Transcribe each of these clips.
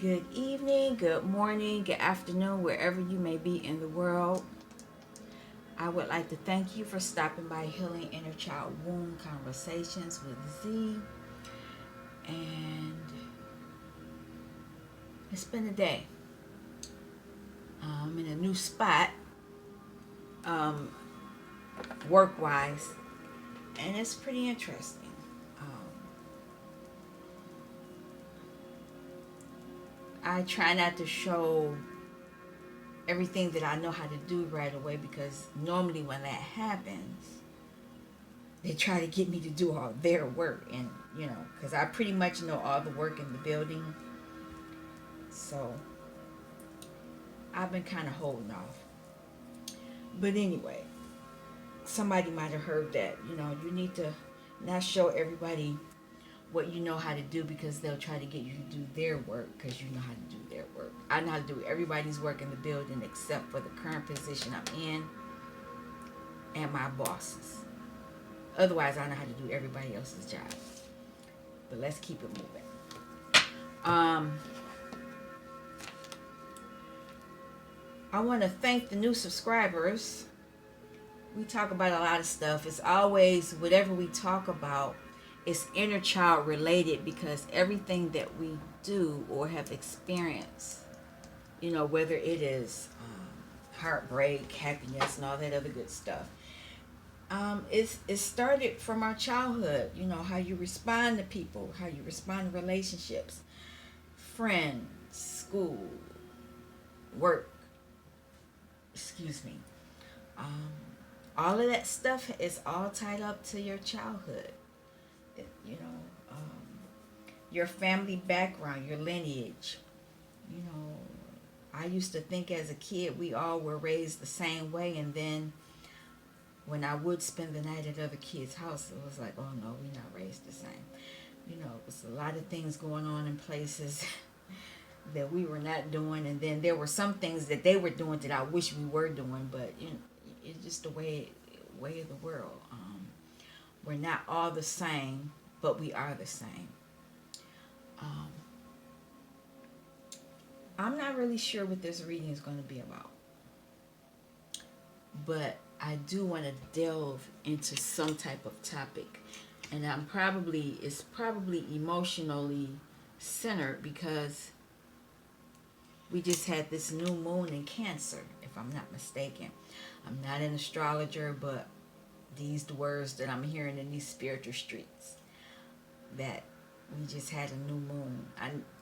Good evening, good morning, good afternoon, wherever you may be in the world. I would like to thank you for stopping by Healing Inner Child Wound Conversations with Z. And it's been a day. I'm in a new spot, um, work-wise, and it's pretty interesting. I try not to show everything that I know how to do right away, because normally when that happens, they try to get me to do all their work, and because I pretty much know all the work in the building, so I've been kind of holding off. But anyway, somebody might have heard that you need to not show everybody what you know how to do, because they'll try to get you to do their work because you know how to do their work. I know how to do everybody's work in the building except for the current position I'm in and my bosses. Otherwise, I know how to do everybody else's job. But let's keep it moving. I want to thank the new subscribers. We talk about a lot of stuff. It's always, whatever we talk about, it's inner child related, because everything that we do or have experienced, whether it is heartbreak, happiness, and all that other good stuff, it started from our childhood. How you respond to people, how you respond to relationships, friends, school, work, all of that stuff is all tied up to your childhood. you know your family background, your lineage. I used to think as a kid we all were raised the same way, and then when I would spend the night at other kids' house, it was like, oh no, we're not raised the same. It was a lot of things going on in places that we were not doing, and then there were some things that they were doing that I wish we were doing, but it's just the way of the world. We're not all the same, but we are the same. I'm not really sure what this reading is going to be about, but I do want to delve into some type of topic, and it's probably emotionally centered, because we just had this new moon in Cancer, if I'm not mistaken. I'm not an astrologer, but these the words that I'm hearing in these spiritual streets, that we just had a new moon.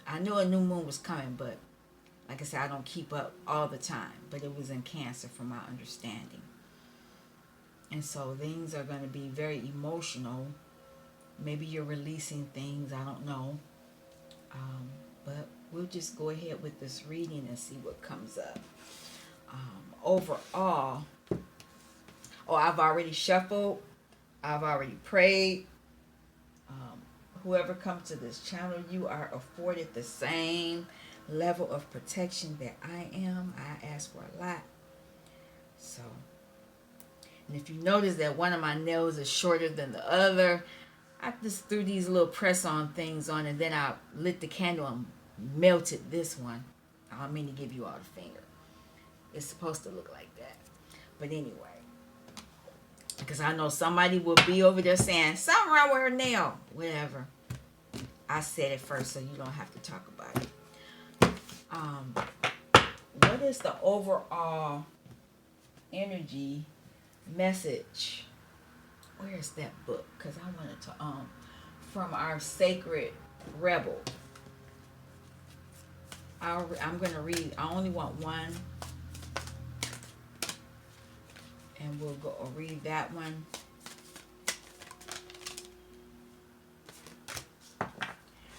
I know a new moon was coming, but like I said, I don't keep up all the time, but it was in Cancer from my understanding. And so things are going to be very emotional. Maybe you're releasing things, I don't know. But we'll just go ahead with this reading and see what comes up. Overall, I've already shuffled. I've already prayed. Whoever comes to this channel, you are afforded the same level of protection that I am. I ask for a lot. So, and if you notice that one of my nails is shorter than the other, I just threw these little press-on things on, and then I lit the candle and melted this one. I don't mean to give you all the finger. It's supposed to look like that. But anyway, because I know somebody will be over there saying, something wrong with her nail. Whatever. I said it first, so you don't have to talk about it. What is the overall energy message? Where's that book? Because I wanted to, from our Sacred Rebel. I'm going to read, I only want one. And we'll go read that one.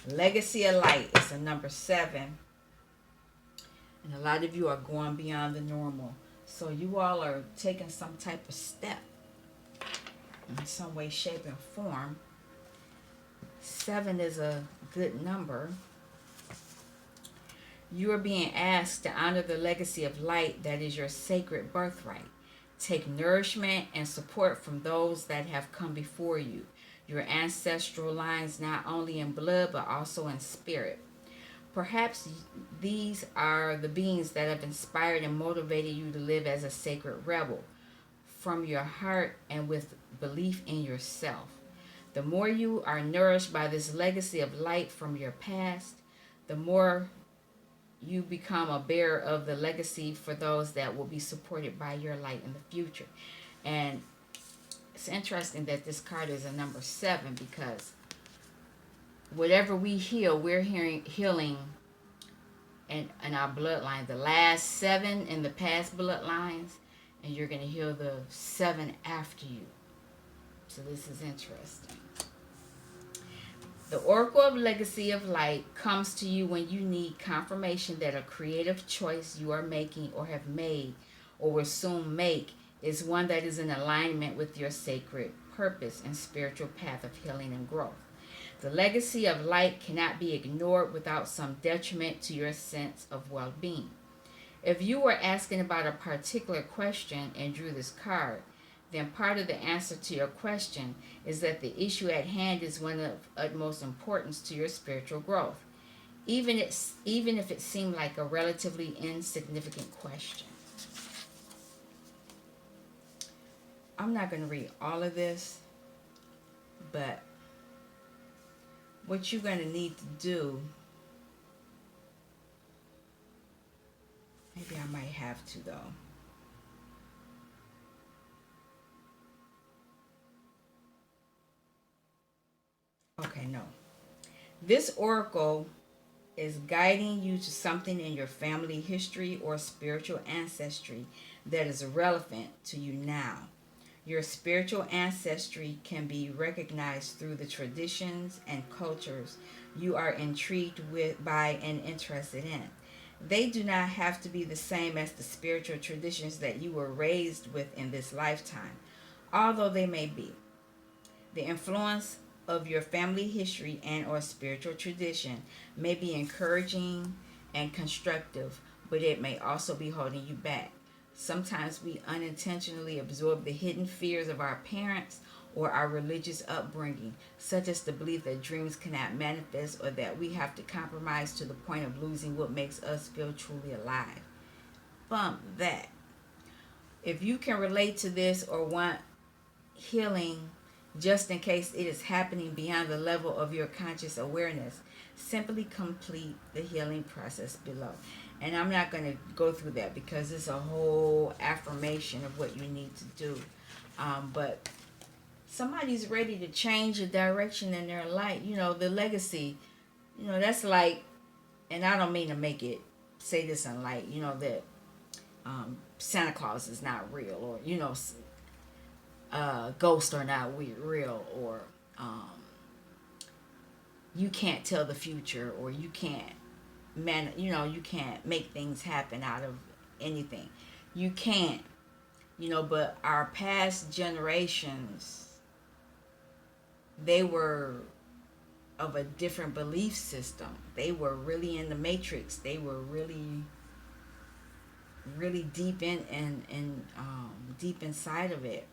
Legacy of Light is a number 7. And a lot of you are going beyond the normal. So you all are taking some type of step in some way, shape, and form. 7 is a good number. You are being asked to honor the legacy of light that is your sacred birthright. Take nourishment and support from those that have come before you. Your ancestral lines, not only in blood but also in spirit. Perhaps these are the beings that have inspired and motivated you to live as a sacred rebel from your heart and with belief in yourself. The more you are nourished by this legacy of light from your past, the more you become a bearer of the legacy for those that will be supported by your light in the future. And it's interesting that this card is a number 7, because whatever we heal, we're healing in our bloodline. The last 7 in the past bloodlines, and you're going to heal the 7 after you. So this is interesting. The Oracle of Legacy of Light comes to you when you need confirmation that a creative choice you are making or have made or will soon make is one that is in alignment with your sacred purpose and spiritual path of healing and growth. The legacy of light cannot be ignored without some detriment to your sense of well-being. If you were asking about a particular question and drew this card, then part of the answer to your question is that the issue at hand is one of utmost importance to your spiritual growth, even if it seemed like a relatively insignificant question. I'm not going to read all of this, but what you're going to need to do, maybe I might have to though. Okay, no. This oracle is guiding you to something in your family history or spiritual ancestry that is relevant to you now. Your spiritual ancestry can be recognized through the traditions and cultures you are intrigued by and interested in. They do not have to be the same as the spiritual traditions that you were raised with in this lifetime, although they may be. The influence of your family history and or spiritual tradition may be encouraging and constructive, but it may also be holding you back. Sometimes we unintentionally absorb the hidden fears of our parents or our religious upbringing, such as the belief that dreams cannot manifest or that we have to compromise to the point of losing what makes us feel truly alive. Bump that. If you can relate to this or want healing just in case it is happening beyond the level of your conscious awareness, simply complete the healing process below. And I'm not going to go through that because it's a whole affirmation of what you need to do. But somebody's ready to change the direction in their life. You know, the legacy, you know, that's like, and I don't mean to make it, say this in light, you know, that Santa Claus is not real, or, you know, ghosts are not real, or you can't tell the future, or you can't you can't make things happen out of anything. You can't, you know, but our past generations, they were of a different belief system. They were really in the matrix. They were really deep deep inside of it.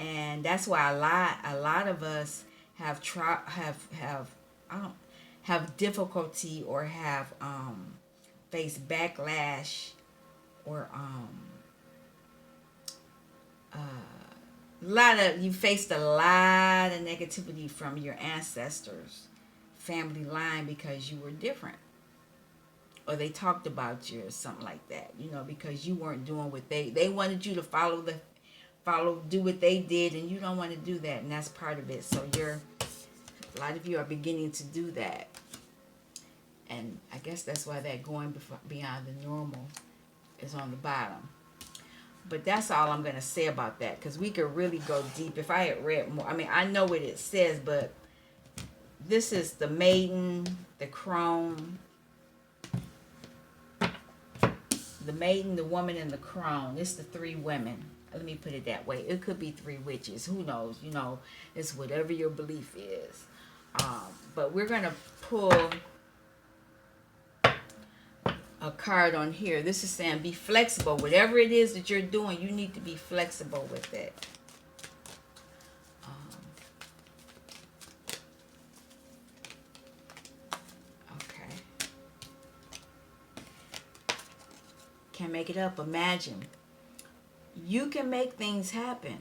And that's why a lot of us have difficulty or have faced backlash, or you faced a lot of negativity from your ancestors, family line, because you were different, or they talked about you or something like that, you know, because you weren't doing what they wanted you to do what they did, and you don't want to do that, and that's part of it. So a lot of you are beginning to do that, and I guess that's why that going beyond the normal is on the bottom. But that's all I'm going to say about that, because we could really go deep if I had read more. I mean, I know what it says, but this is the maiden, the crone, the maiden, the woman, and the crone. It's the 3 women. Let me put it that way. It could be 3 witches. Who knows? You know, it's whatever your belief is. But we're going to pull a card on here. This is saying be flexible. Whatever it is that you're doing, you need to be flexible with it. Okay. Can't make it up. Imagine. You can make things happen.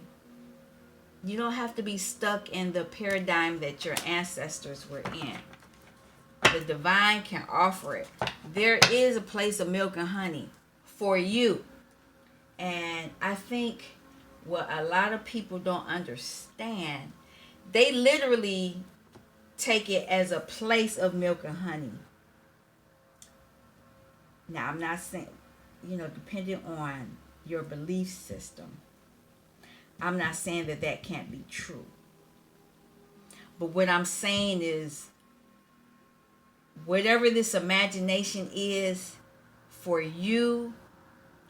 You don't have to be stuck in the paradigm that your ancestors were in. The divine can offer it. There is a place of milk and honey for you. And I think what a lot of people don't understand, they literally take it as a place of milk and honey. Now, I'm not saying, depending on your belief system, I'm not saying that that can't be true. But what I'm saying is, whatever this imagination is for you,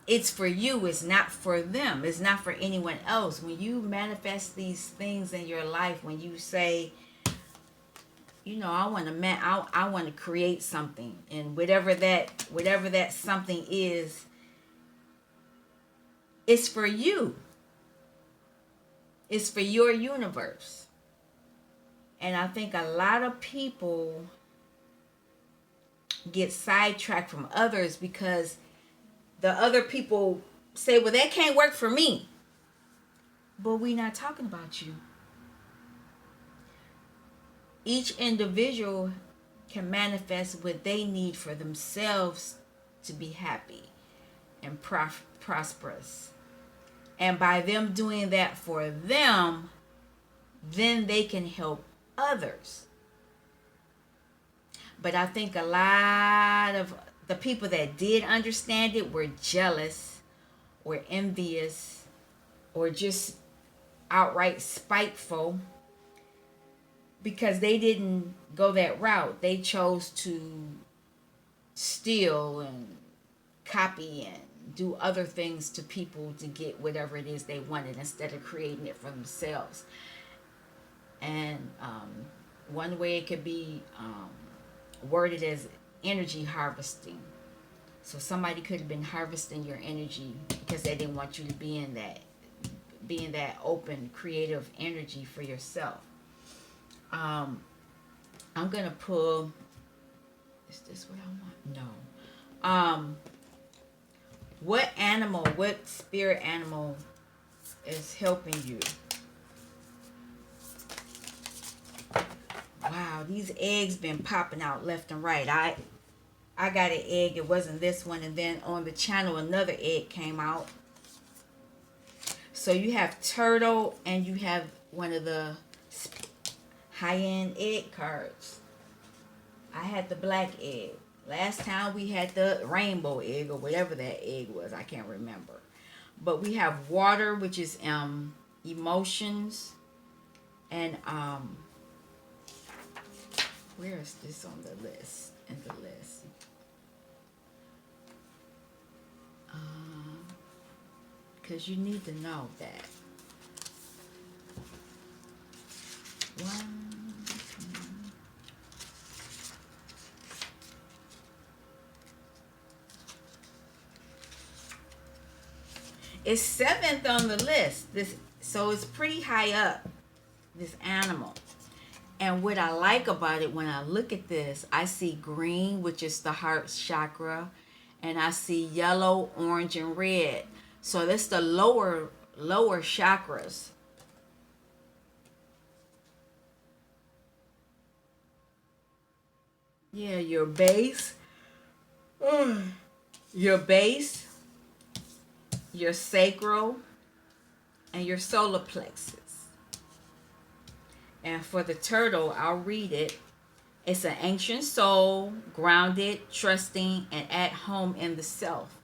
it's for you. It's not for them. It's not for anyone else. When you manifest these things in your life, when you say, I want to create something, and whatever that something is, it's for you. It's for your universe. And I think a lot of people get sidetracked from others because the other people say, well, that can't work for me. But we're not talking about you. Each individual can manifest what they need for themselves to be happy and prosperous. And by them doing that for them, then they can help others. But I think a lot of the people that did understand it were jealous or envious or just outright spiteful, because they didn't go that route. They chose to steal and copy and do other things to people to get whatever it is they wanted instead of creating it for themselves. And one way it could be worded as energy harvesting. So somebody could have been harvesting your energy because they didn't want you to be in that open, creative energy for yourself. I'm gonna pull. Is this what I want? No. What spirit animal is helping you? Wow, these eggs been popping out left and right. I got an egg. It wasn't this one, and then on the channel another egg came out. So you have turtle, and you have one of the high-end egg cards. I had the black egg. Last time we had the rainbow egg, or whatever that egg was. I can't remember. But we have water, which is emotions, and where is this on the list? In the list. Because you need to know that. It's 7th on the list. So it's pretty high up, this animal. And what I like about it, when I look at this, I see green, which is the heart chakra, and I see yellow, orange, and red. So that's the lower chakras. Yeah, your base, your sacral, and your solar plexus. And for the turtle, I'll read it. It's an ancient soul, grounded, trusting, and at home in the self.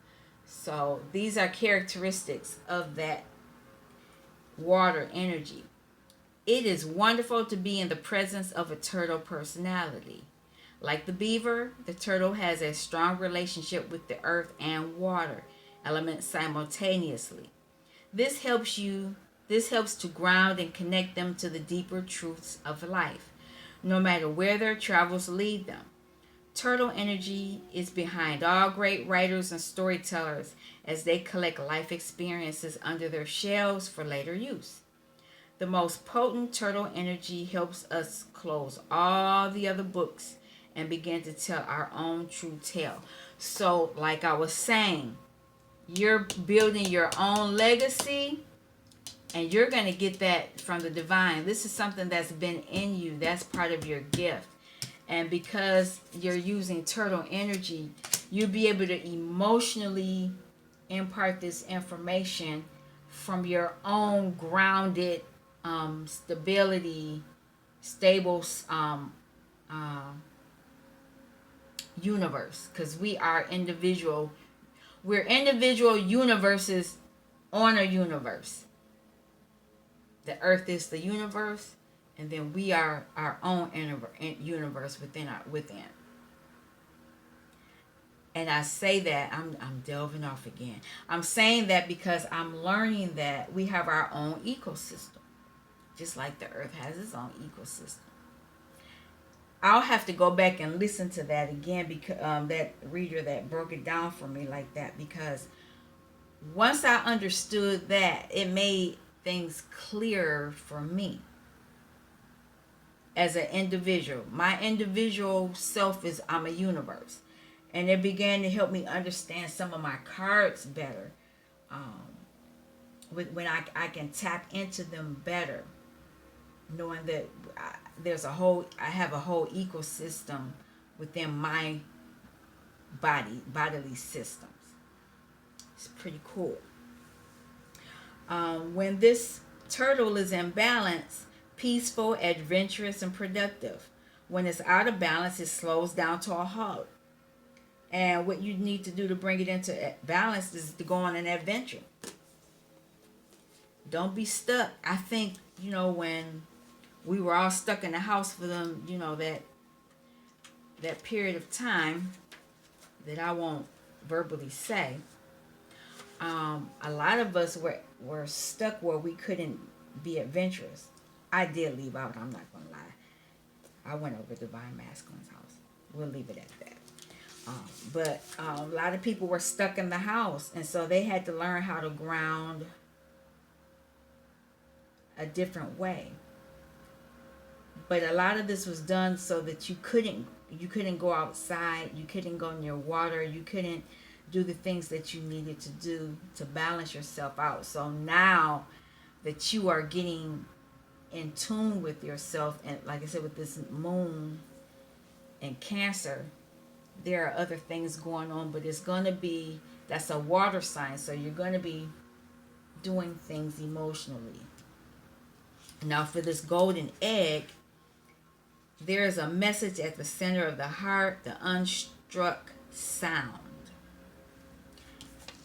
So these are characteristics of that water energy. It is wonderful to be in the presence of a turtle personality. Like the beaver, the turtle has a strong relationship with the earth and water elements simultaneously. This helps to ground and connect them to the deeper truths of life, no matter where their travels lead them. Turtle energy is behind all great writers and storytellers as they collect life experiences under their shells for later use. The most potent turtle energy helps us close all the other books and begin to tell our own true tale. So, like I was saying, You're building your own legacy, and you're going to get that from the divine. This is something that's been in you. That's part of your gift. And because you're using turtle energy, you'll be able to emotionally impart this information from your own grounded, stable uh, universe. Because we are individual. We're individual universes on a universe. The earth is the universe, and then we are our own universe within. And I say that I'm delving off again. I'm saying that because I'm learning that we have our own ecosystem, just like the earth has its own ecosystem. I'll have to go back and listen to that again, because that reader that broke it down for me like that, because once I understood that, it made things clearer for me as an individual. My individual self is, I'm a universe. And it began to help me understand some of my cards better. When I can tap into them better, knowing that I have a whole ecosystem within my bodily systems. It's pretty cool. When this turtle is in balance, peaceful, adventurous, and productive. When it's out of balance, it slows down to a halt. And what you need to do to bring it into balance is to go on an adventure. Don't be stuck. I think, when we were all stuck in the house for them, that period of time that I won't verbally say, a lot of us were stuck where we couldn't be adventurous. I did leave out, I'm not going to lie. I went over to Divine Masculine's house. We'll leave it at that. But a lot of people were stuck in the house, and so they had to learn how to ground a different way. But a lot of this was done so that you couldn't go outside, you couldn't go near water, you couldn't do the things that you needed to do to balance yourself out. So now that you are getting in tune with yourself, and like I said, with this moon and Cancer, there are other things going on, but that's a water sign, so you're going to be doing things emotionally. Now for this golden egg, there is a message at the center of the heart, the unstruck sound.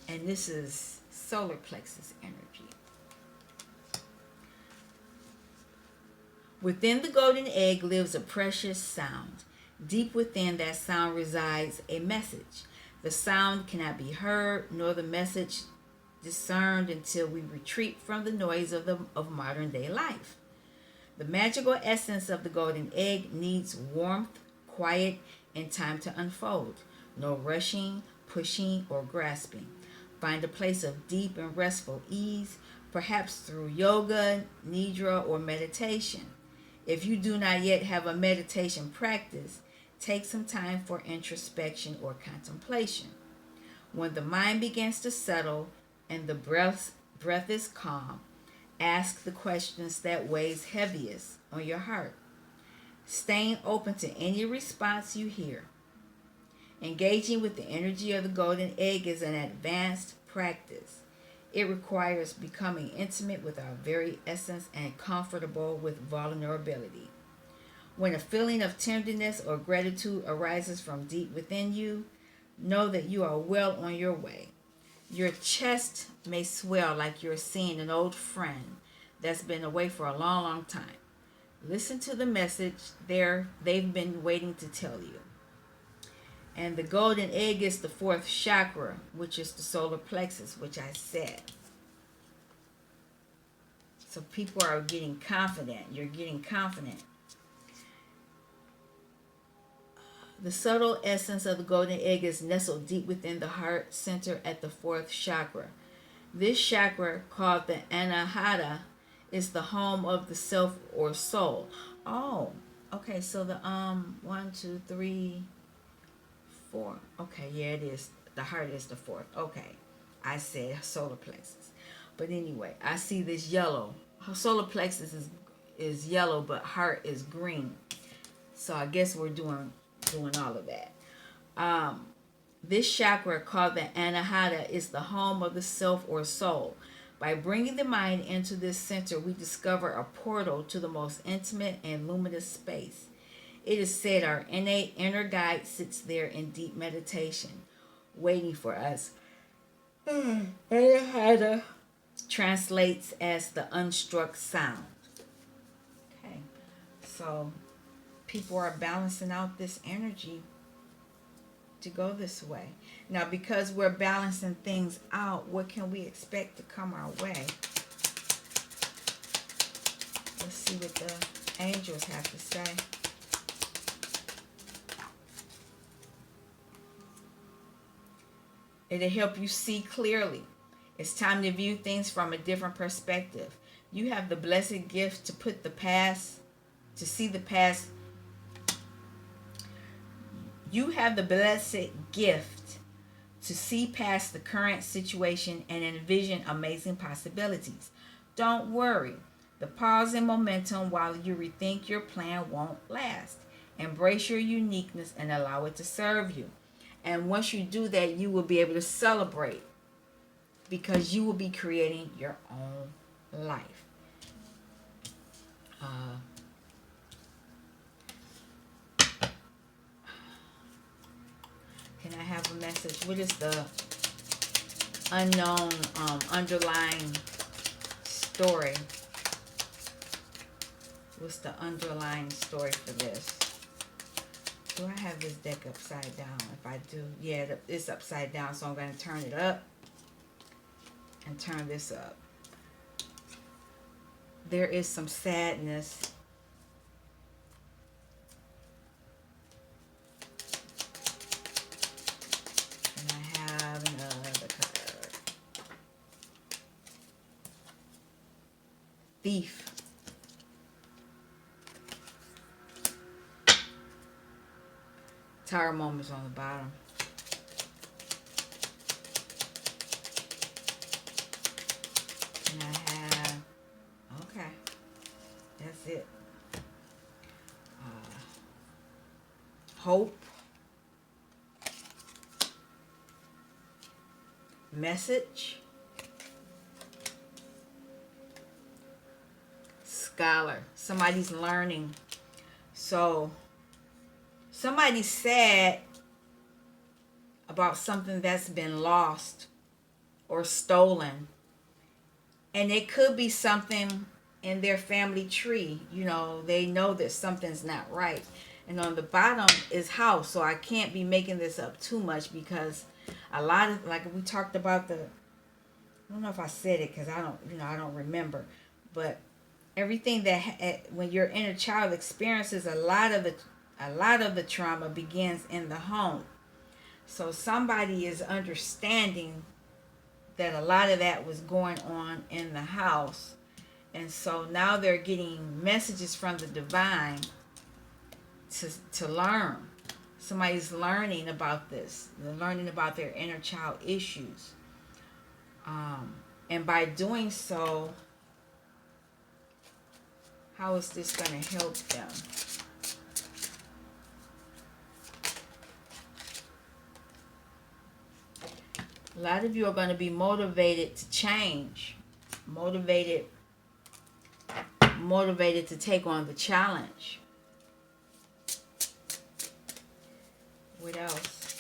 And this is solar plexus energy. Within the golden egg lives a precious sound. Deep within that sound resides a message. The sound cannot be heard, nor the message discerned until we retreat from the noise of modern day life. The magical essence of the golden egg needs warmth, quiet, and time to unfold. No rushing, pushing, or grasping. Find a place of deep and restful ease, perhaps through yoga, nidra, or meditation. If you do not yet have a meditation practice, take some time for introspection or contemplation. When the mind begins to settle and the breath is calm, ask the questions that weighs heaviest on your heart. Staying open to any response you hear. Engaging with the energy of the golden egg is an advanced practice. It requires becoming intimate with our very essence and comfortable with vulnerability. When a feeling of tenderness or gratitude arises from deep within you, know that you are well on your way. Your chest may swell like you're seeing an old friend that's been away for a long, long time. Listen to the message they've been waiting to tell you. And the golden egg is the fourth chakra, which is the solar plexus, which I said. So people are getting confident. You're getting confident. The subtle essence of the golden egg is nestled deep within the heart center at the fourth chakra. This chakra, called the Anahata, is the home of the self or soul. Oh, okay. So the 1, 2, 3, 4. Okay, yeah, it is. The heart is the fourth. Okay, I said solar plexus. But anyway, I see this yellow. Solar plexus is yellow, but heart is green. So I guess we're doing all of that. This chakra, called the Anahata, is the home of the self or soul. By bringing the mind into this center, we discover a portal to the most intimate and luminous space. It is said our innate inner guide sits there in deep meditation, waiting for us. Anahata translates as the unstruck sound. Okay, so people are balancing out this energy to go this way. Now, because we're balancing things out, what can we expect to come our way? Let's see what the angels have to say. It'll help you see clearly. It's time to view things from a different perspective. You have the blessed gift to put the past, to see the past. You have the blessed gift to see past the current situation and envision amazing possibilities. Don't worry. The pause and momentum while you rethink your plan won't last. Embrace your uniqueness and allow it to serve you. And once you do that, you will be able to celebrate, because you will be creating your own life. Can I have a message? What is the unknown underlying story? What's the underlying story for this? Do I have this deck upside down? If I do, yeah, it's upside down, so I'm going to turn it up and turn this up. There is some sadness. And I have another card. Thief. Tower moments on the bottom. And I have, okay, that's it. Hope. Message. Scholar. Somebody's learning. So somebody's sad about something that's been lost or stolen. And it could be something in their family tree. You know, they know that something's not right. And on the bottom is house. So I can't be making this up too much, because a lot of, like we talked about I don't know if I said it because I don't remember. But everything that, when your inner child experiences, a lot of the trauma begins in the home. So somebody is understanding that a lot of that was going on in the house. And so now they're getting messages from the divine to learn. Somebody's learning about this. They're learning about their inner child issues. And by doing so, how is this going to help them? A lot of you are going to be motivated to change, motivated to take on the challenge. What else?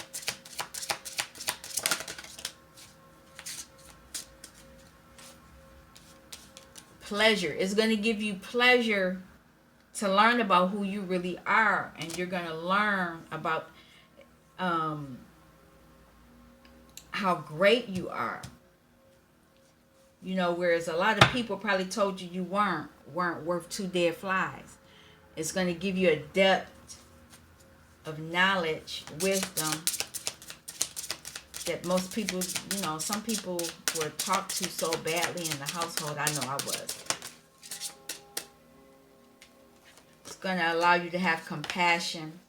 Pleasure. It's going to give you pleasure to learn about who you really are, and you're going to learn about how great you are. You know, whereas a lot of people probably told you weren't worth two dead flies. It's going to give you a depth of knowledge, wisdom, that most people, you know, some people were talked to so badly in the household. I know I was. It's going to allow you to have compassion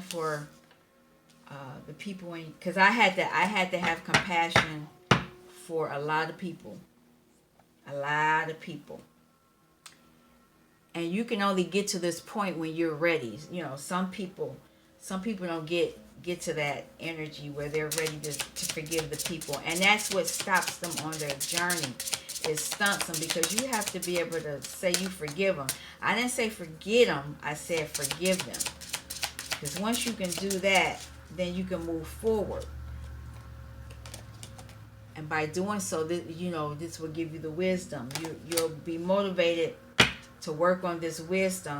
for The people in, because I had to have compassion for a lot of people, a lot of people. And you can only get to this point when you're ready. You know, some people don't get to that energy where they're ready to forgive the people, and that's what stops them on their journey. It stunts them, because you have to be able to say you forgive them. I didn't say forget them, I said forgive them, because once you can do that, then you can move forward. And by doing so, this will give you the wisdom. You'll be motivated to work on this wisdom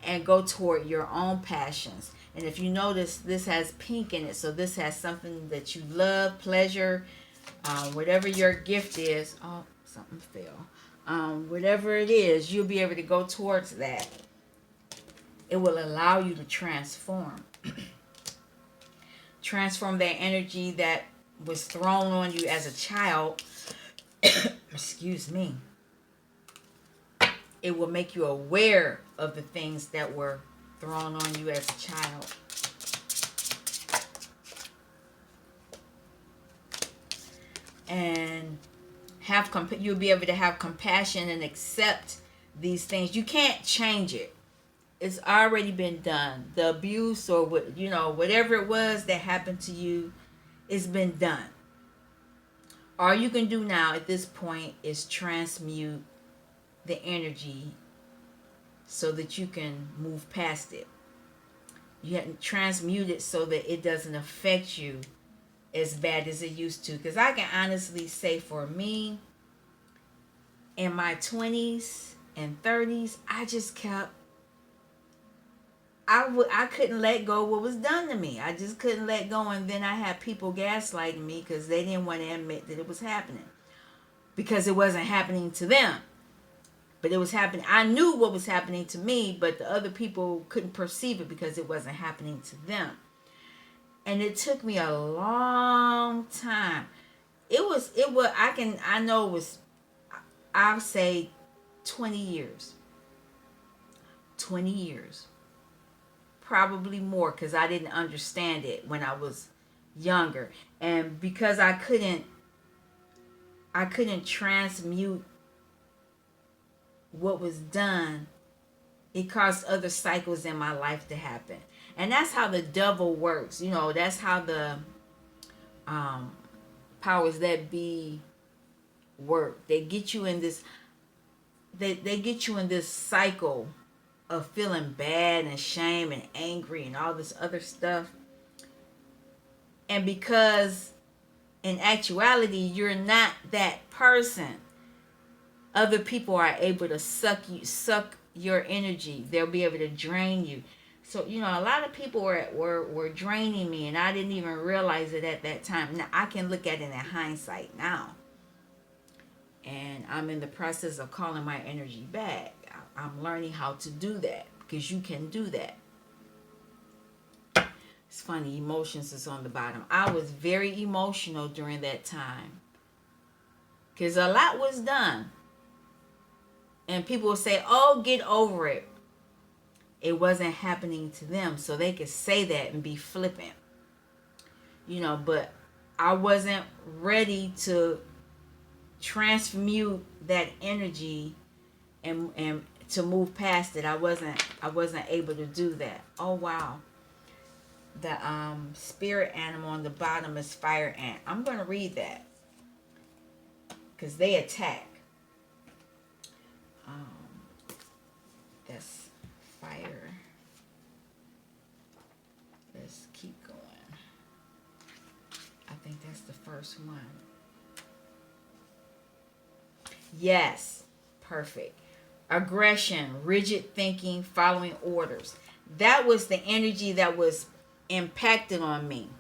and go toward your own passions. And if you notice, this has pink in it, so this has something that you love, pleasure, whatever your gift is. Oh, something fell. Whatever it is, you'll be able to go towards that. It will allow you to transform. Transform that energy that was thrown on you as a child. Excuse me. It will make you aware of the things that were thrown on you as a child. And you'll be able to have compassion and accept these things. You can't change it. It's already been done. The abuse, or whatever it was that happened to you, it's been done. All you can do now at this point is transmute the energy so that you can move past it. You have to transmute it so that it doesn't affect you as bad as it used to. Because I can honestly say, for me, in my 20s and 30s, I just kept, I couldn't let go of what was done to me. I just couldn't let go. And then I had people gaslighting me because they didn't want to admit that it was happening, because it wasn't happening to them. But it was happening. I knew what was happening to me, but the other people couldn't perceive it because it wasn't happening to them. And it took me a long time. I'll say 20 years. 20 years. Probably more, because I didn't understand it when I was younger. And because I couldn't transmute what was done, it caused other cycles in my life to happen. And that's how the devil works. That's how the powers that be work. They get you in this they get you in this cycle of feeling bad and shame and angry and all this other stuff. And because in actuality you're not that person, other people are able to suck your energy. They'll be able to drain you. So, a lot of people were draining me, and I didn't even realize it at that time. Now, I can look at it in hindsight now. And I'm in the process of calling my energy back. I'm learning how to do that, because you can do that. It's funny, emotions is on the bottom. I was very emotional during that time, because a lot was done. And people will say, oh, get over it. It wasn't happening to them, so they could say that and be flippant. But I wasn't ready to transmute that energy and to move past it. I wasn't able to do that. Oh, wow. The spirit animal on the bottom is fire ant. I'm going to read that, because they attack. That's fire. Let's keep going. I think that's the first one. Yes, perfect. Aggression, rigid thinking, following orders. That was the energy that was impacted on me.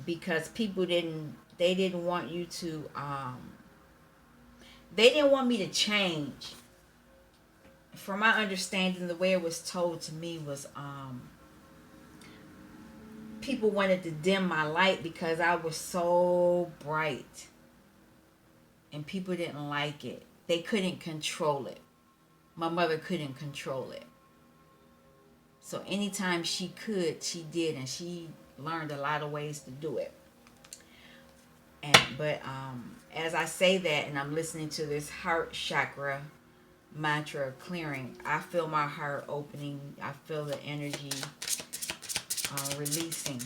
Because people didn't want you to, they didn't want me to change. From my understanding, the way it was told to me was, people wanted to dim my light because I was so bright. And people didn't like it. They couldn't control it. My mother couldn't control it. So anytime she could, she did, and she learned a lot of ways to do it. But as I say that, and I'm listening to this heart chakra mantra clearing, I feel my heart opening. I feel the energy releasing.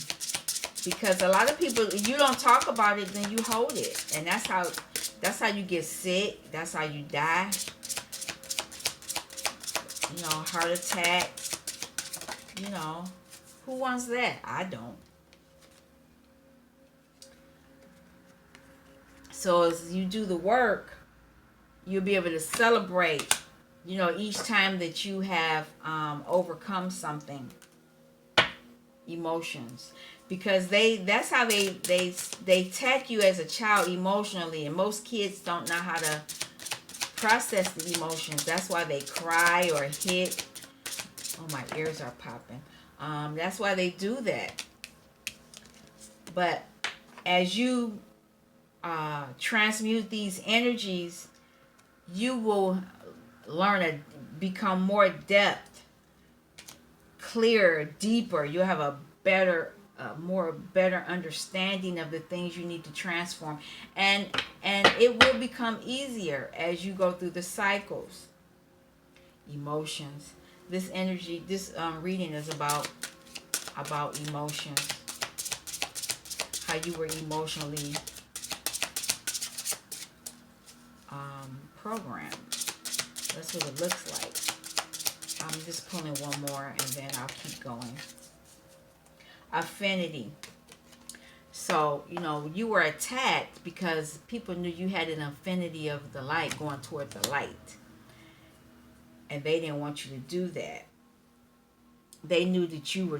Because a lot of people, you don't talk about it, then you hold it, and that's how you get sick. That's how you die. You know, heart attack. You know, who wants that? I don't. So as you do the work, you'll be able to celebrate, you know, each time that you have overcome something, emotions, because that's how they attack you as a child emotionally, and most kids don't know how to process the emotions. That's why they cry or hit. Oh, my ears are popping. That's why they do that. But as you transmute these energies, you will learn to become more depth, clearer, deeper. You'll have a better understanding of the things you need to transform, and it will become easier as you go through the cycles. Emotions. This energy, this reading is about emotions. How you were emotionally programmed. That's what it looks like. I'm just pulling one more and then I'll keep going. Affinity. So, you know, you were attacked because people knew you had an affinity of the light, going toward the light. And they didn't want you to do that. They knew that you were,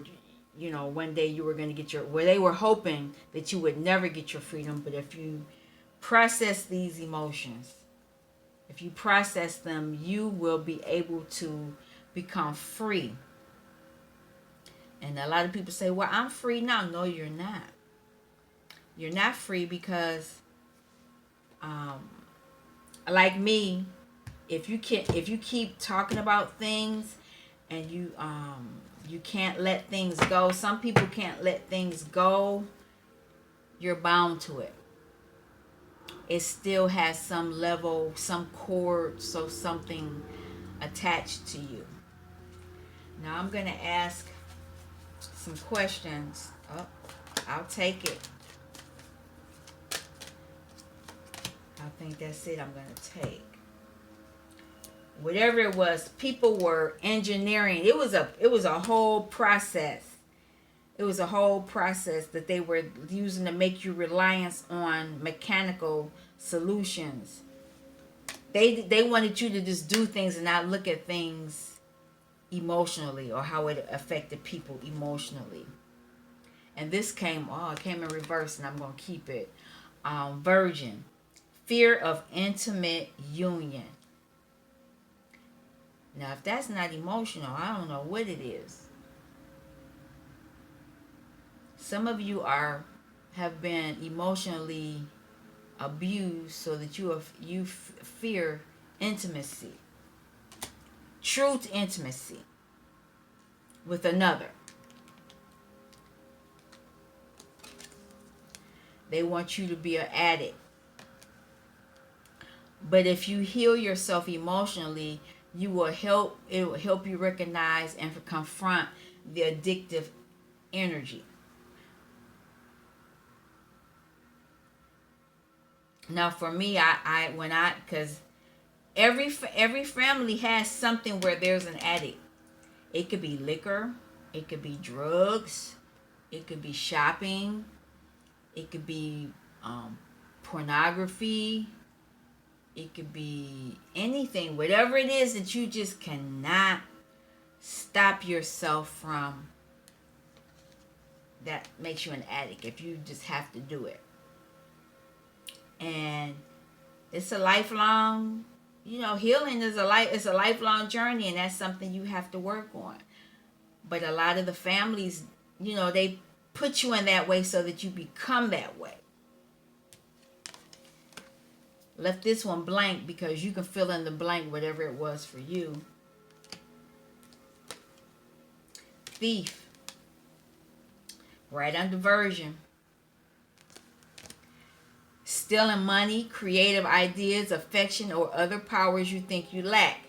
you know, one day you were going to get they were hoping that you would never get your freedom. But if you process these emotions, if you process them, you will be able to become free. And a lot of people say, well, I'm free now. No, you're not. You're not free because, like me, if you keep talking about things and you can't let things go. Some people can't let things go. You're bound to it. It still has some level, some cord, so something attached to you. Now I'm going to ask some questions. Oh, I'll take it. I think that's it I'm going to take. Whatever it was, people were engineering. It was a whole process. It was a whole process that they were using to make you reliant on mechanical solutions. They wanted you to just do things and not look at things emotionally or how it affected people emotionally. And this came in reverse, and I'm going to keep it. Virgin. Fear of intimate union. Now, if that's not emotional, I don't know what it is. Some of you have been emotionally abused so that you fear intimacy, truth intimacy with another. They want you to be an addict. But if you heal yourself emotionally, it will help you recognize and confront the addictive energy. Now, for me, because every family has something where there's an addict. It could be liquor, it could be drugs, it could be shopping, it could be pornography, it could be anything, whatever it is that you just cannot stop yourself from. That makes you an addict if you just have to do it. And it's a lifelong, healing is it's a lifelong journey, and that's something you have to work on. But a lot of the families, they put you in that way so that you become that way. Left this one blank because you can fill in the blank whatever it was for you. thief, right under version. Stealing money, creative ideas, affection, or other powers you think you lack.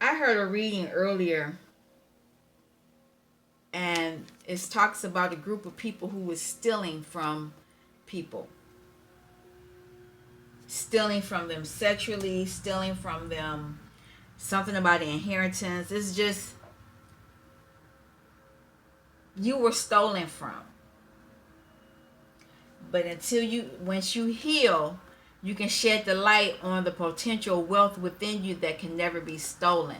I heard a reading earlier, and it talks about a group of people who was stealing from people. Stealing from them sexually, stealing from them something about the inheritance. It's just, you were stolen from. But once you heal, you can shed the light on the potential wealth within you that can never be stolen.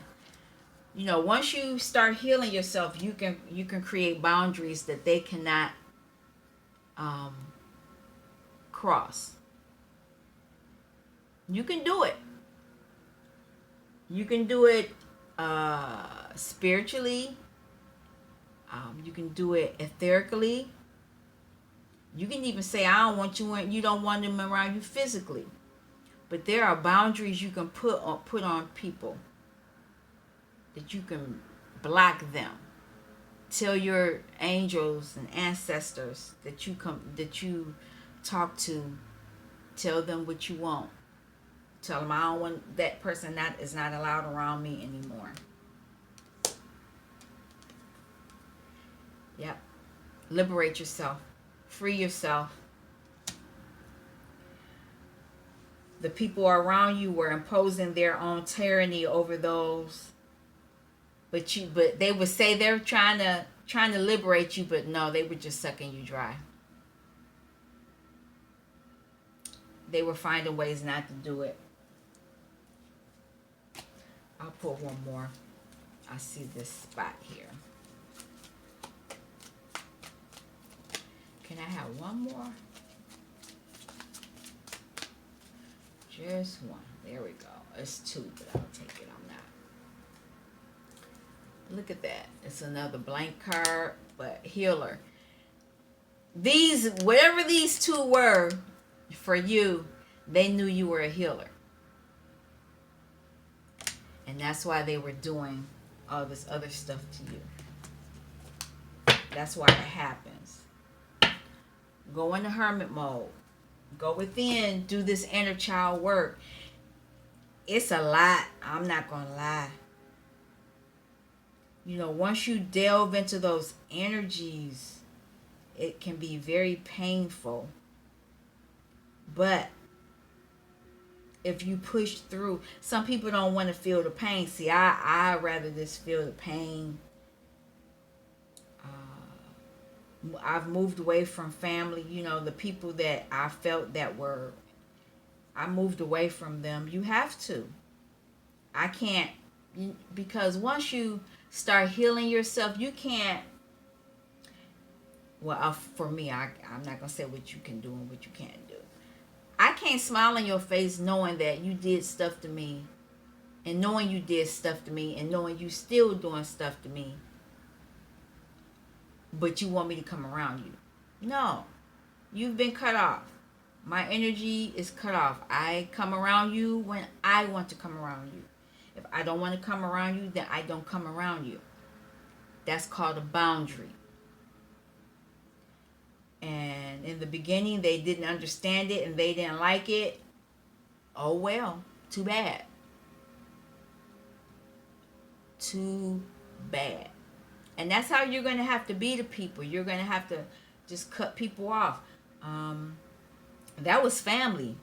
Once you start healing yourself, you can create boundaries that they cannot cross. You can do it. You can do it spiritually. You can do it etherically. You can even say, I don't want you, and you don't want them around you physically. But there are boundaries you can put on people, that you can block them. Tell your angels and ancestors that you talk to. Tell them what you want. Tell them, I don't want that person is not allowed around me anymore. Yep. Liberate yourself. Free yourself. The people around you were imposing their own tyranny over those. But they would say they're trying to liberate you, but no, they were just sucking you dry. They were finding ways not to do it. I'll put one more. I see this spot here. Can I have one more? Just one. There we go. It's two, but I'll take it on that. Look at that. It's another blank card, but healer. Whatever these two were for you, they knew you were a healer. And that's why they were doing all this other stuff to you. That's why it happens. Go into hermit mode. Go within. Do this inner child work. It's a lot. I'm not going to lie. Once you delve into those energies, it can be very painful. But if you push through, some people don't want to feel the pain. See, I rather just feel the pain. I've moved away from family. The people that I felt I moved away from them. You have to. I can't, because once you start healing yourself, you can't. Well, for me, I'm not gonna say what you can do and what you can't do. I can't smile on your face knowing that you did stuff to me, and knowing you did stuff to me, and knowing you still doing stuff to me, but you want me to come around you. No, you've been cut off. My energy is cut off. I come around you when I want to come around you. If I don't want to come around you, then I don't come around you. That's called a boundary. And in the beginning, they didn't understand it and they didn't like it. Oh well, too bad. Too bad. And that's how you're going to have to be to people. You're going to have to just cut people off. That was family.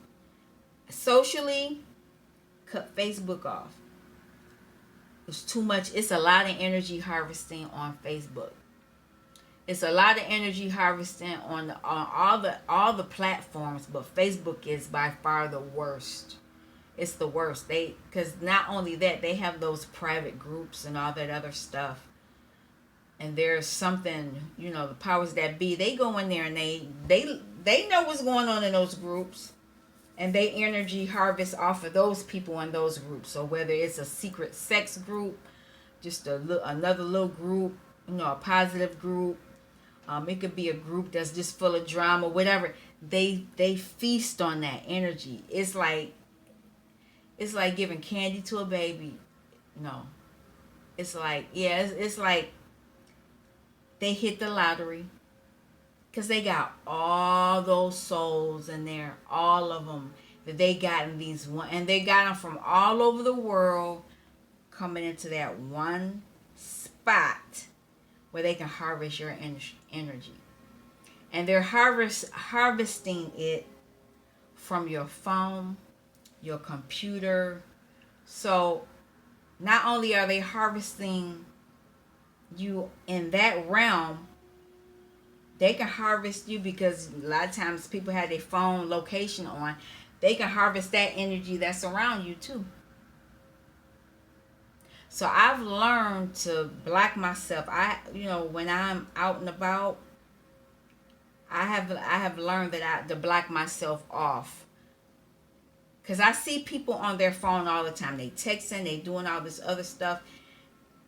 Socially, cut Facebook off. It's too much. It's a lot of energy harvesting on Facebook. It's a lot of energy harvesting on all the platforms, but Facebook is by far the worst. It's the worst. Because not only that, they have those private groups and all that other stuff. And there's something, the powers that be, they go in there and they know what's going on in those groups. And they energy harvest off of those people in those groups. So whether it's a secret sex group, just another little group, a positive group. It could be a group that's just full of drama, whatever. They feast on that energy. It's like giving candy to a baby. No. It's like, it's like they hit the lottery, because they got all those souls in there, all of them that they got in these one, and they got them from all over the world coming into that one spot where they can harvest your energy. And they're harvesting it from your phone, your computer. So not only are they harvesting you in that realm, they can harvest you, because a lot of times people have their phone location on. They can harvest that energy that's around you too. So I've learned to block myself. When I'm out and about, I have learned to block myself off. Cause I see people on their phone all the time. They texting, they doing all this other stuff,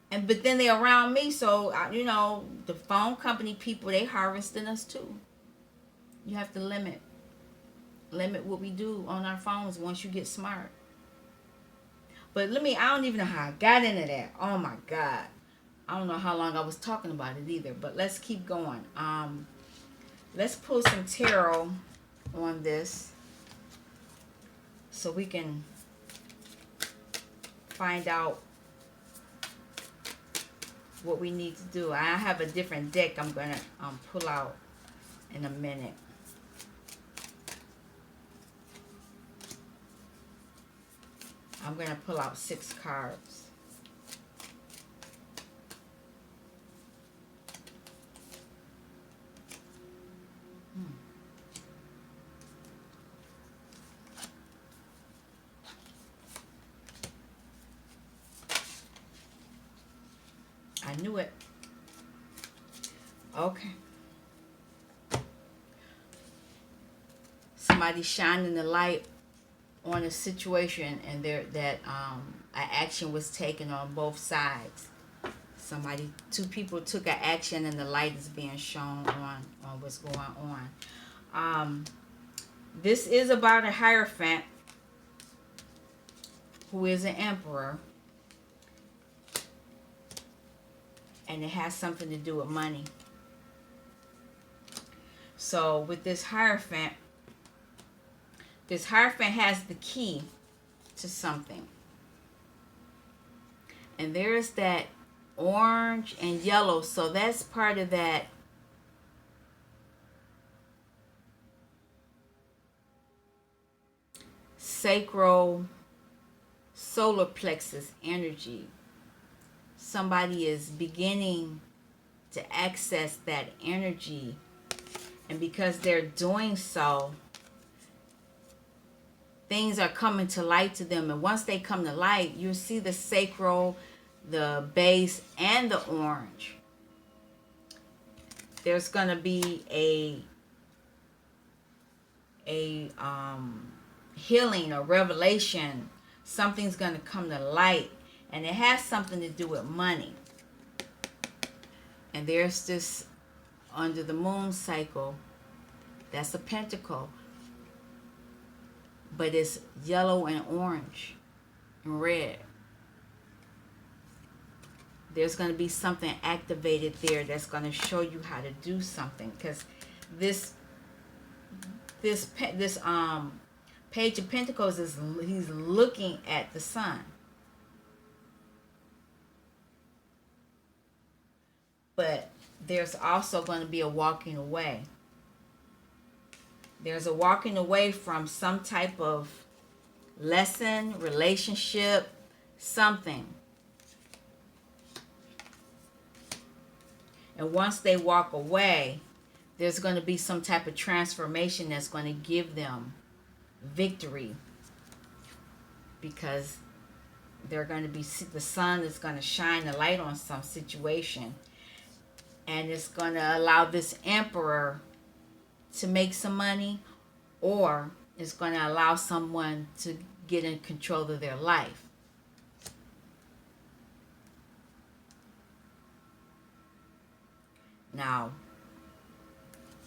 but then they're around me. So the phone company people, they harvesting us too. You have to limit what we do on our phones once you get smart. But I don't even know how I got into that. Oh my God. I don't know how long I was talking about it either. But let's keep going. Let's pull some tarot on this so we can find out what we need to do. I have a different deck I'm going to pull out in a minute. I'm going to pull out 6 cards. I knew it. Okay. Somebody shining the light on a situation, and an action was taken on both sides. Two people took an action, and the light is being shown on what's going on. This is about a Hierophant who is an emperor, and it has something to do with money. So with this Hierophant has the key to something. And there's that orange and yellow. So that's part of that sacral solar plexus energy. Somebody is beginning to access that energy. And because they're doing so, things are coming to light to them. And once they come to light, you'll see the sacral, the base, and the orange. There's going to be a healing, a revelation. Something's going to come to light. And it has something to do with money. And there's this under the moon cycle. That's a pentacle. But it's yellow and orange and red. There's going to be something activated there that's going to show you how to do something. Because this Page of Pentacles he's looking at the sun. But there's also going to be a walking away. There's a walking away from some type of lesson, relationship, something. And once they walk away, there's going to be some type of transformation that's going to give them victory. Because they're going to be, the sun is going to shine a light on some situation. And it's going to allow this emperor to make some money, or it's going to allow someone to get in control of their life. Now,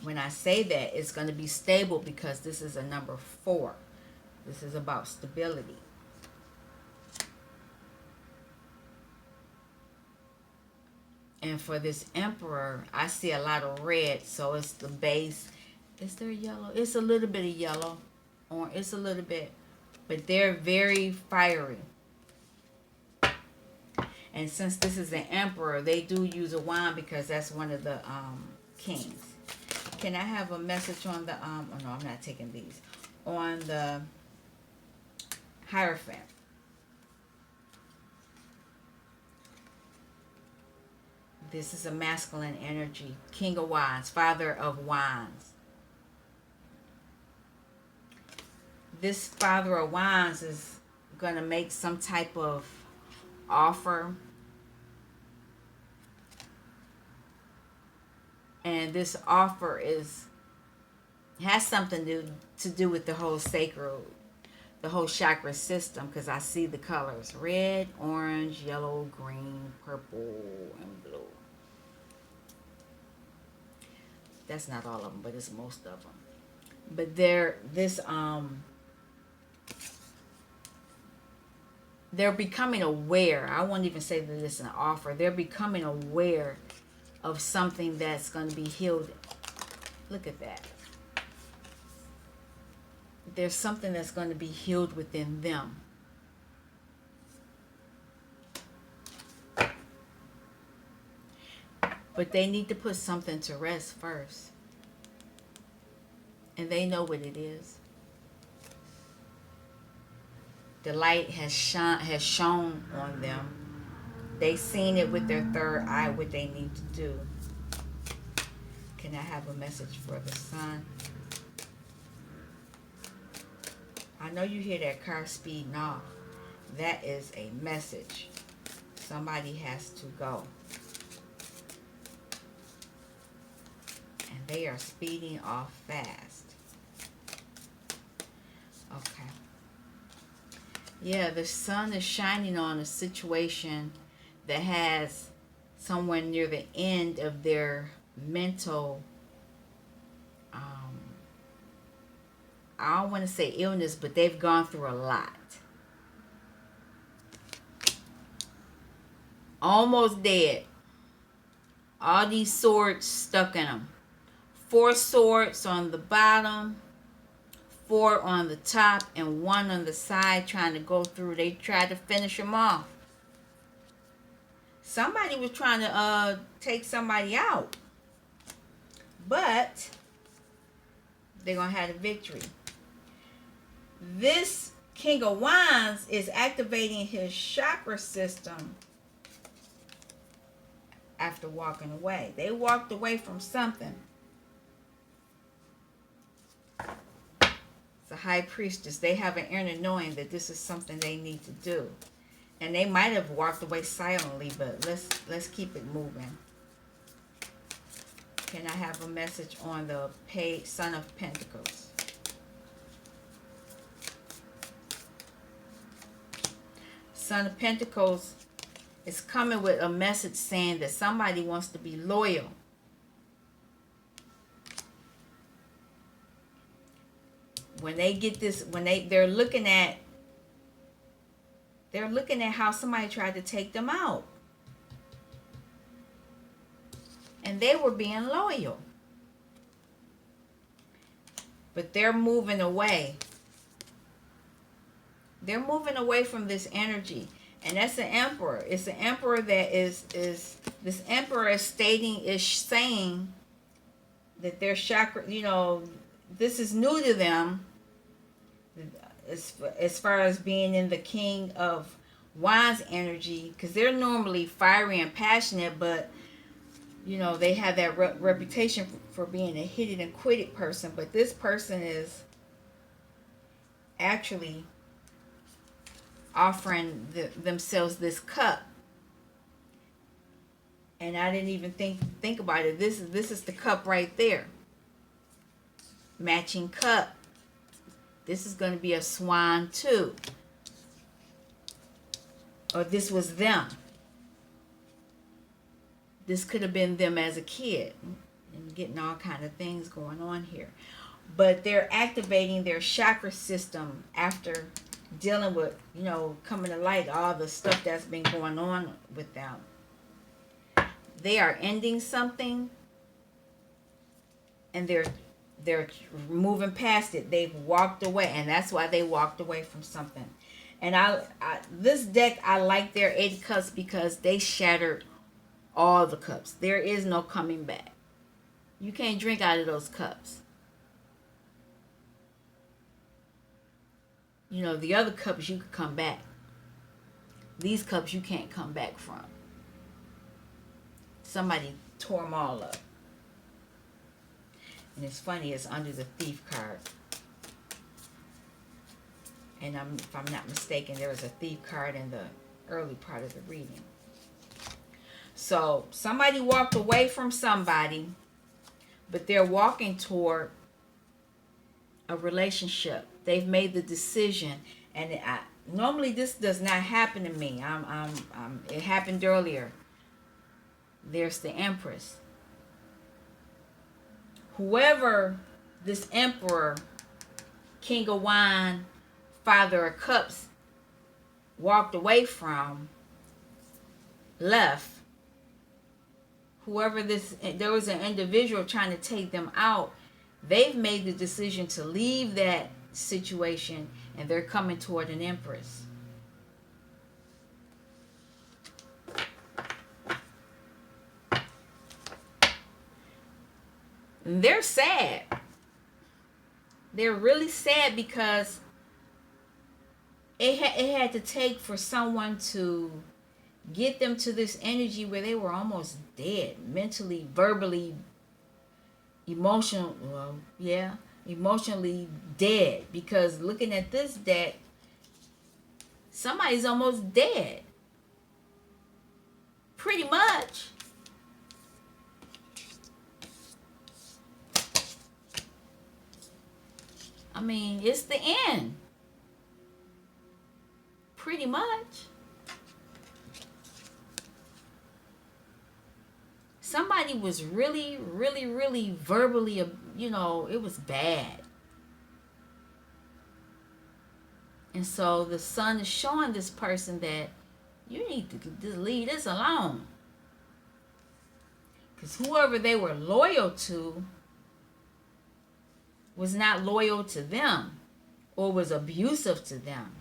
when I say that, it's going to be stable because this is a number 4. This is about stability. And for this emperor, I see a lot of red, so it's the base. Is there yellow? It's a little bit of yellow, or it's a little bit, but they're very fiery. And since this is an emperor, they do use a wand because that's one of the kings. Can I have a message on the oh no, I'm not taking these. On the Hierophant. This is a masculine energy. King of Wands, Father of Wands. This Father of Wands is going to make some type of offer. And this offer has something to do with the whole sacred, the whole chakra system, because I see the colors: red, orange, yellow, green, purple, and blue. That's not all of them, but it's most of them. But they're becoming aware. I won't even say that it's an offer. They're becoming aware of something that's going to be healed. Look at that. There's something that's going to be healed within them. But they need to put something to rest first. And they know what it is. The light has shone on them. They've seen it with their third eye, what they need to do. Can I have a message for the sun? I know you hear that car speeding off. That is a message. Somebody has to go. And they are speeding off fast. Okay. Yeah, the sun is shining on a situation that has someone near the end of their mental, I don't want to say illness, but they've gone through a lot. Almost dead. All these swords stuck in them. 4 swords on the bottom, 4 on the top, and 1 on the side trying to go through. They tried to finish them off. Somebody was trying to take somebody out. But they're going to have a victory. This King of Wands is activating his chakra system after walking away. They walked away from something. It's a high priestess. They have an inner knowing that this is something they need to do. And they might have walked away silently, but let's keep it moving. Can I have a message on the Son of Pentacles? Son of Pentacles is coming with a message saying that somebody wants to be loyal. When they get this, when they're looking at how somebody tried to take them out. And they were being loyal. But they're moving away. They're moving away from this energy. And that's the emperor. It's the emperor that is this emperor is saying that their chakra, this is new to them. As far as being in the King of Wands energy, because they're normally fiery and passionate, but they have that reputation for being a hit it and quit it person. But this person is actually offering themselves this cup. And I didn't even think about it. This is the cup right there. Matching cup. This is going to be a swan too. Or this was them. This could have been them as a kid. And getting all kind of things going on here. But they're activating their chakra system after dealing with, coming to light all the stuff that's been going on with them. they are ending something, and they're moving past it. They've walked away, and that's why they walked away from something. And this deck, I like their 8 cups because they shattered all the cups. There is no coming back. You can't drink out of those cups. You know, the other cups you could come back. These cups you can't come back from. Somebody tore them all up. And it's funny, it's under the Thief card. And if I'm not mistaken, there was a Thief card in the early part of the reading. So somebody walked away from somebody, but they're walking toward a relationship. They've made the decision, and normally this does not happen to me. It happened earlier. There's the Empress. Whoever this Emperor, King of Wine, Father of Cups walked away from, left. There was an individual trying to take them out. They've made the decision to leave that situation, and they're coming toward an Empress. And they're sad. They're really sad because it had to take for someone to get them to this energy where they were almost dead, mentally, verbally, emotionally dead. Because looking at this deck, somebody's almost dead. Pretty much. I mean, it's the end. Pretty much. Somebody was really, really, really verbally, it was bad. And so the sun is showing this person that you need to leave this alone. Because whoever they were loyal to was not loyal to them, or was abusive to them.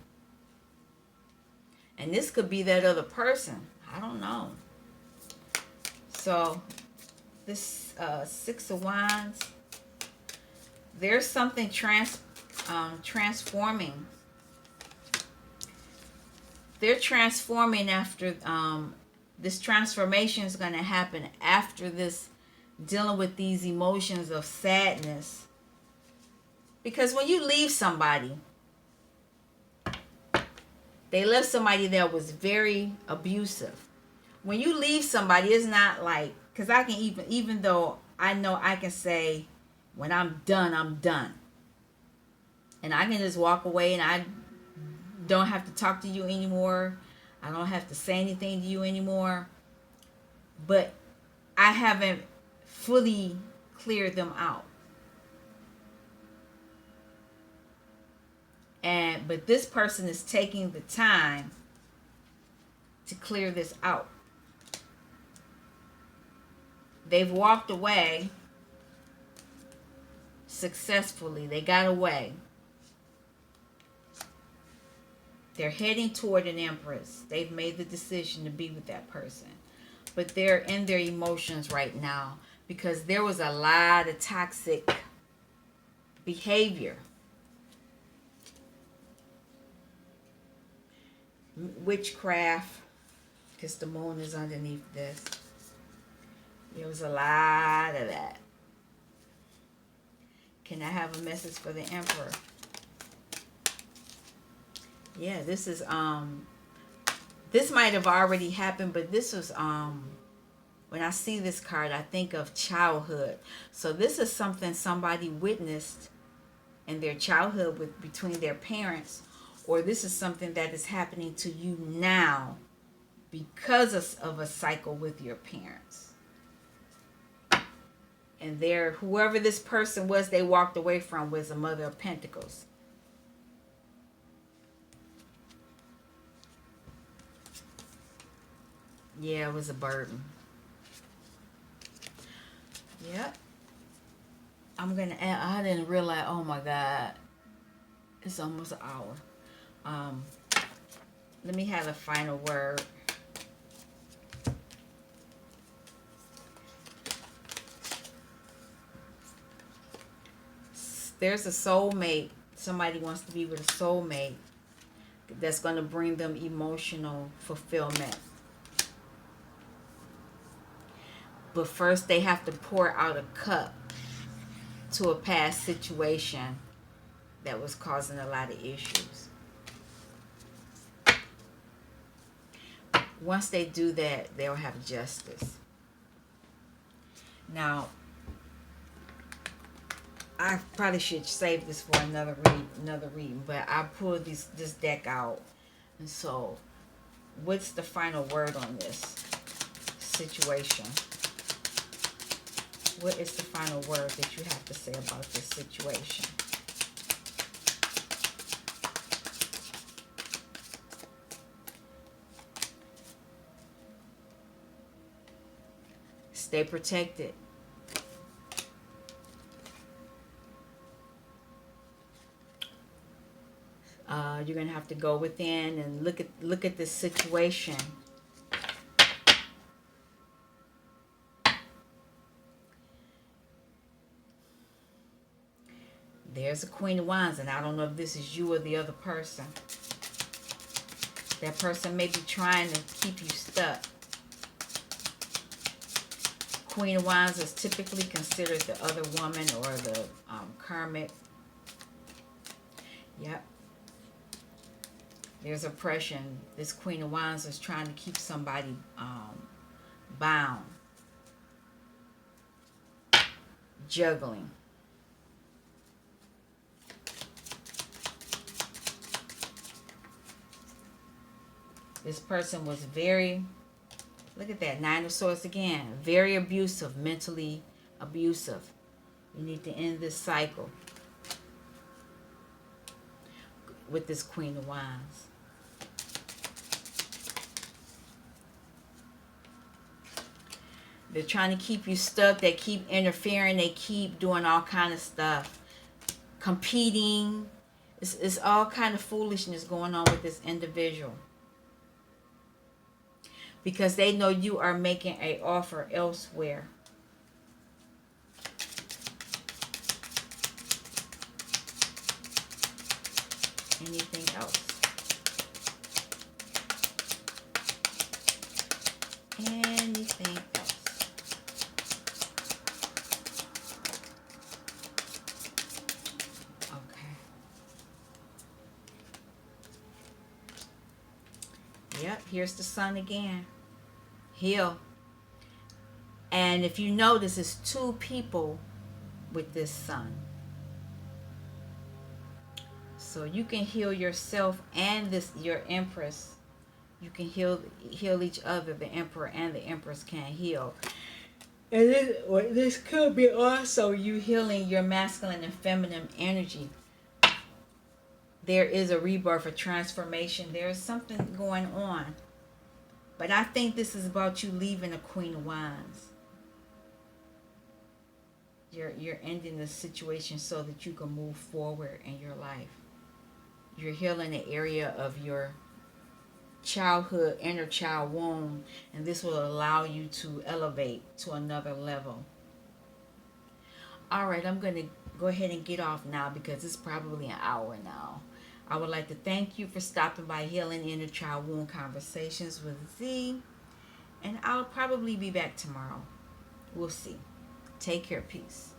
And this could be that other person. I don't know. So this 6 of Wands, there's something transforming. They're transforming after this transformation is going to happen after this, dealing with these emotions of sadness. Because when you leave somebody, they left somebody that was very abusive. When you leave somebody, it's not like, because I can even though I know I can say, when I'm done, I'm done. And I can just walk away, and I don't have to talk to you anymore. I don't have to say anything to you anymore. But I haven't fully cleared them out. But this person is taking the time to clear this out. They've walked away successfully. They got away. They're heading toward an Empress. They've made the decision to be with that person. But they're in their emotions right now because there was a lot of toxic behavior. Witchcraft, because the moon is underneath this. There was a lot of that. Can I have a message for the Emperor? Yeah, this is this might have already happened, but this was when I see this card, I think of childhood. So this is something somebody witnessed in their childhood between their parents, or this is something that is happening to you now because of a cycle with your parents. And whoever this person was they walked away from was a Mother of Pentacles. Yeah, it was a burden. Yep. I'm gonna add. I didn't realize. Oh my God, it's almost an hour. Um, Let me have a final word. There's a soulmate. Somebody wants to be with a soulmate that's going to bring them emotional fulfillment. But first, they have to pour out a cup to a past situation that was causing a lot of issues. Once they do that, they'll have justice. Now, I probably should save this for another reading, but I pulled this deck out, and so, what's the final word on this situation? What is the final word that you have to say about this situation? Stay protected. You're gonna have to go within and look at this situation. There's a Queen of Wands, and I don't know if this is you or the other person. That person may be trying to keep you stuck. Queen of Wands is typically considered the other woman or the karmic. Yep. There's oppression. This Queen of Wands is trying to keep somebody bound. Juggling. This person was very, look at that, Nine of Swords again. Very abusive, mentally abusive. You need to end this cycle with this Queen of Wands. They're trying to keep you stuck. They keep interfering. They keep doing all kind of stuff. Competing. It's all kind of foolishness going on with this individual. Because they know you are making an offer elsewhere. Anything else? Anything else? Okay. Yep, here's the sun again. Heal. And if you notice, it's two people with this sun. So you can heal yourself and your Empress. You can heal each other. The Emperor and the Empress can heal. And this could be also you healing your masculine and feminine energy. There is a rebirth, a transformation. There is something going on. But I think this is about you leaving the Queen of Wands. You're ending the situation so that you can move forward in your life. You're healing the area of your childhood, inner child wound, and this will allow you to elevate to another level. All right, I'm going to go ahead and get off now because it's probably an hour now. I would like to thank you for stopping by Healing Inner Child Wound Conversations with Z, and I'll probably be back tomorrow. We'll see. Take care. Peace.